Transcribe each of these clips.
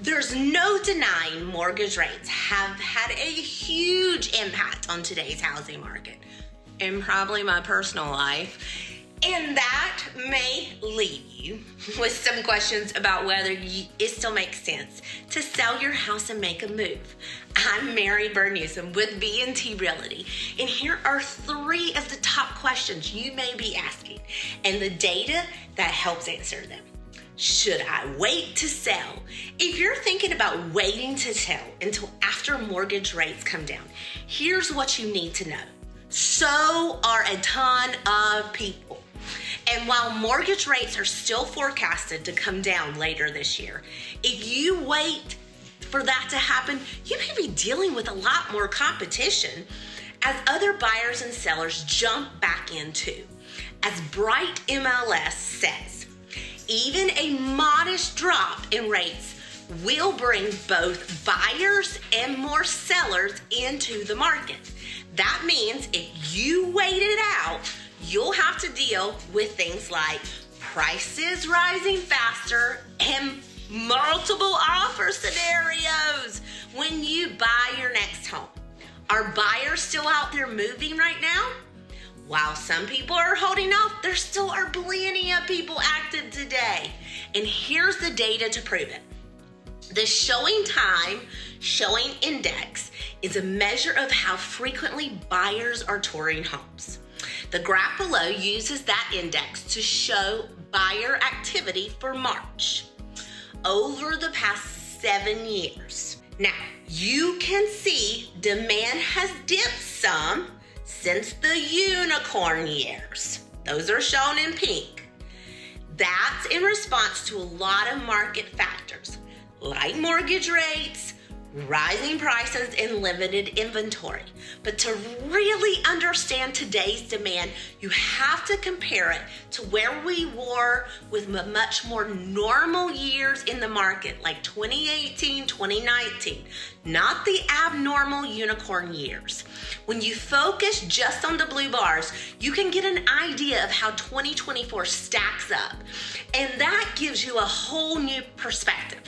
There's no denying mortgage rates have had a huge impact on today's housing market and probably my personal life. And that may leave you with some questions about whether it still makes sense to sell your house and make a move. I'm Mary Bernewsom with B&T Realty, and here are 3 of the top questions you may be asking and the data that helps answer them. Should I wait to sell? If you're thinking about waiting to sell until after mortgage rates come down, here's what you need to know. So are a ton of people. And while mortgage rates are still forecasted to come down later this year, if you wait for that to happen, you may be dealing with a lot more competition as other buyers and sellers jump back in too. As Bright MLS says, even a modest drop in rates will bring both buyers and more sellers into the market. That means if you wait it out, you'll have to deal with things like prices rising faster and multiple offer scenarios when you buy your next home. Are buyers still out there moving right now? While some people are holding off, there still are plenty of people active today. And here's the data to prove it. The showing time showing index is a measure of how frequently buyers are touring homes. The graph below uses that index to show buyer activity for March over the past 7 years. Now, you can see demand has dipped some since the unicorn years. Those are shown in pink. That's in response to a lot of market factors like mortgage rates, rising prices, and limited inventory. But to really understand today's demand, you have to compare it to where we were with much more normal years in the market, like 2018, 2019, not the abnormal unicorn years. When you focus just on the blue bars, you can get an idea of how 2024 stacks up, and that gives you a whole new perspective.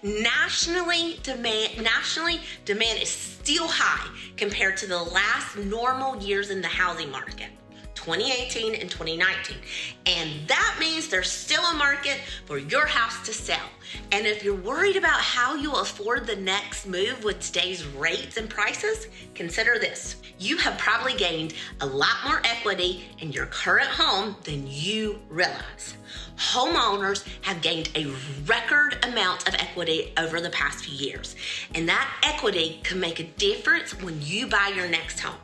Nationally, demand is still high compared to the last normal years in the housing market, 2018 and 2019. And that means there's still a market for your house to sell. And if you're worried about how you'll afford the next move with today's rates and prices, consider this. You have probably gained a lot more equity in your current home than you realize. Homeowners have gained a record amount of equity over the past few years, and that equity can make a difference when you buy your next home.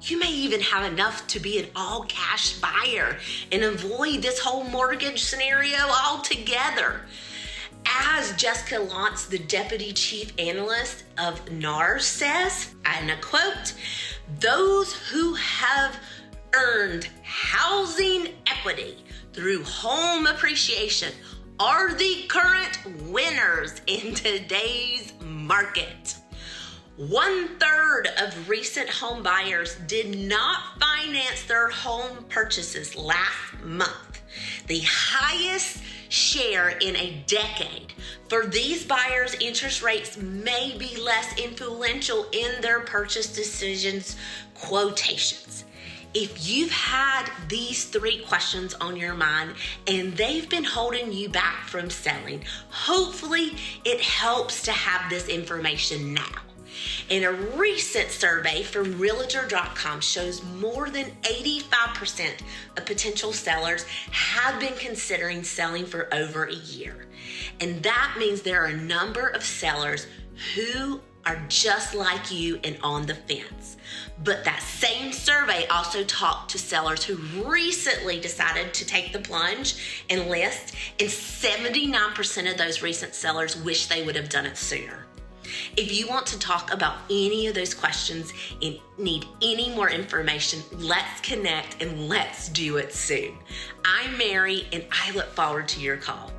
You may even have enough to be an all-cash buyer and avoid this whole mortgage scenario altogether. As Jessica Lantz, the Deputy Chief Analyst of NAR says, and I quote, "Those who have earned housing equity through home appreciation are the current winners in today's market." 1/3 of recent home buyers did not finance their home purchases last month, the highest share in a decade. For these buyers, interest rates may be less influential in their purchase decisions quotations. If you've had these 3 questions on your mind and they've been holding you back from selling, hopefully it helps to have this information now. And a recent survey from Realtor.com shows more than 85% of potential sellers have been considering selling for over a year. And that means there are a number of sellers who are just like you and on the fence. But that same survey also talked to sellers who recently decided to take the plunge and list, and 79% of those recent sellers wish they would have done it sooner. If you want to talk about any of those questions and need any more information, let's connect and let's do it soon. I'm Mary, and I look forward to your call.